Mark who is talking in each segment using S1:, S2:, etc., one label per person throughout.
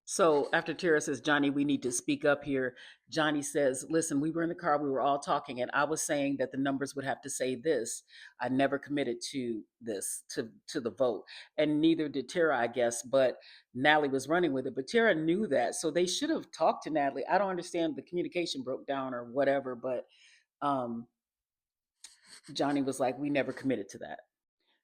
S1: So after Tara says, Johnny, we need to speak up here, Johnny says, listen, we were in the car, we were all talking, and I was saying that the numbers would have to say this. I never committed to this, to the vote. And neither did Tara, I guess, but Natalie was running with it. But Tara knew that. So they should have talked to Natalie. I don't understand the communication broke down or whatever, but um, Johnny was like, we never committed to that.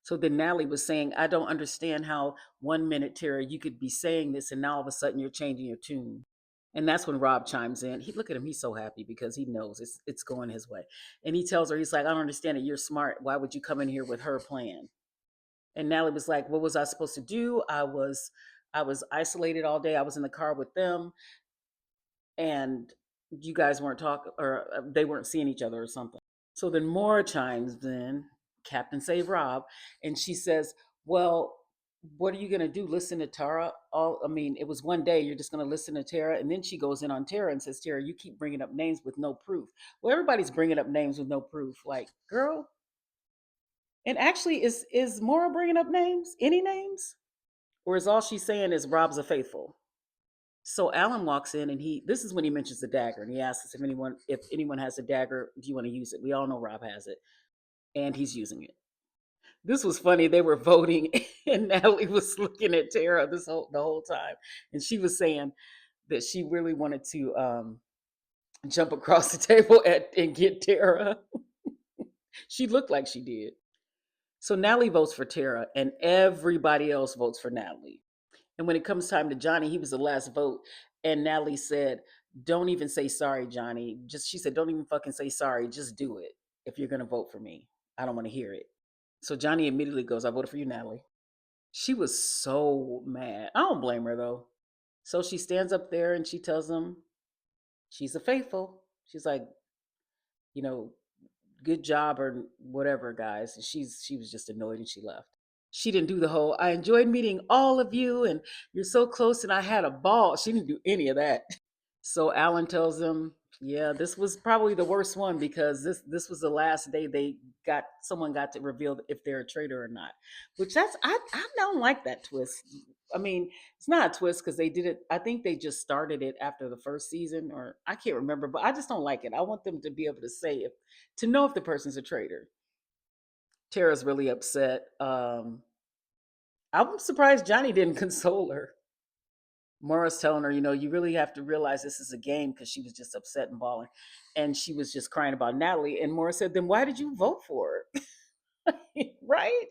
S1: So then Natalie was saying, I don't understand how 1 minute, Tara, you could be saying this and now all of a sudden you're changing your tune. And that's when Rob chimes in. He look at him, he's so happy because he knows it's going his way. And he tells her, he's like, I don't understand it. You're smart. Why would you come in here with her plan? And Natalie was like, what was I supposed to do? I was isolated all day. I was in the car with them and you guys weren't talking or they weren't seeing each other or something. So then Maura chimes in, Captain Save Rob, and she says, well, what are you going to do? Listen to Tara? I mean, it was one day. You're just going to listen to Tara. And then she goes in on Tara and says, Tara, you keep bringing up names with no proof. Well, everybody's bringing up names with no proof. Like, girl. And actually, is Maura bringing up names? Any names? Or is all she's saying is Rob's a faithful? So Alan walks in and this is when he mentions the dagger and he asks us if anyone has a dagger, do you want to use it? We all know Rob has it and he's using it. This was funny. They were voting and Natalie was looking at Tara the whole time. And she was saying that she really wanted to jump across the table and get Tara. She looked like she did. So Natalie votes for Tara and everybody else votes for Natalie. And when it comes time to Johnny, he was the last vote. And Natalie said, don't even say sorry, Johnny. She said, don't even fucking say sorry. Just do it if you're going to vote for me. I don't want to hear it. So Johnny immediately goes, I voted for you, Natalie. She was so mad. I don't blame her though. So she stands up there and she tells him she's a faithful. She's like, you know, good job or whatever, guys. And she was just annoyed and she left. She didn't do the whole, I enjoyed meeting all of you and you're so close and I had a ball. She didn't do any of that. So Alan tells him, yeah, this was probably the worst one because this was the last day someone got to reveal if they're a traitor or not. Which I don't like that twist. I mean, it's not a twist because they did it. I think they just started it after the first season, or I can't remember, but I just don't like it. I want them to be able to say to know if the person's a traitor. Tara's really upset. I'm surprised Johnny didn't console her. Maura's telling her, you really have to realize this is a game because she was just upset and bawling. And she was just crying about Natalie. And Maura said, then why did you vote for her? Right?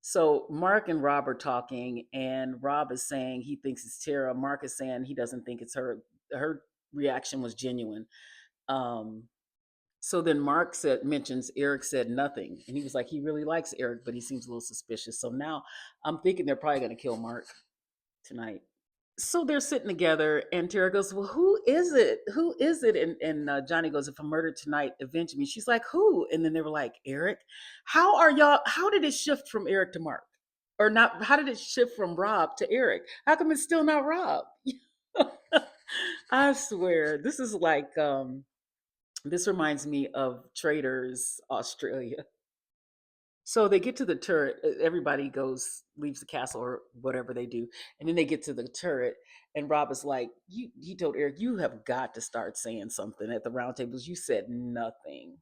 S1: So Mark and Rob are talking, and Rob is saying he thinks it's Tara. Mark is saying he doesn't think it's her. Her reaction was genuine. Um, so then mentions Eric said nothing. And he was like, he really likes Eric, but he seems a little suspicious. So now I'm thinking they're probably going to kill Mark tonight. So they're sitting together, and Tara goes, well, who is it? Who is it? And Johnny goes, if I murder tonight, avenge me. She's like, who? And then they were like, Eric. How did it shift from Eric to Mark? Or not, how did it shift from Rob to Eric? How come it's still not Rob? I swear, this reminds me of Traders Australia. So they get to the turret. Everybody leaves the castle or whatever they do, and then they get to the turret. And Rob is like, He told Eric, "You have got to start saying something at the round tables. You said nothing."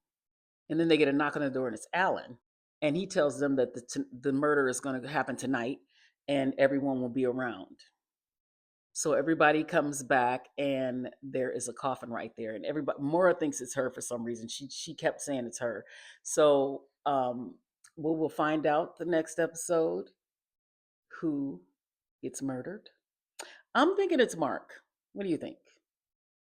S1: And then they get a knock on the door, and it's Alan. And he tells them that the murder is going to happen tonight, and everyone will be around. So everybody comes back, and there is a coffin right there, and everybody Maura thinks it's her for some reason. She kept saying it's her. So we'll find out the next episode who gets murdered. I'm thinking it's Mark. What do you think?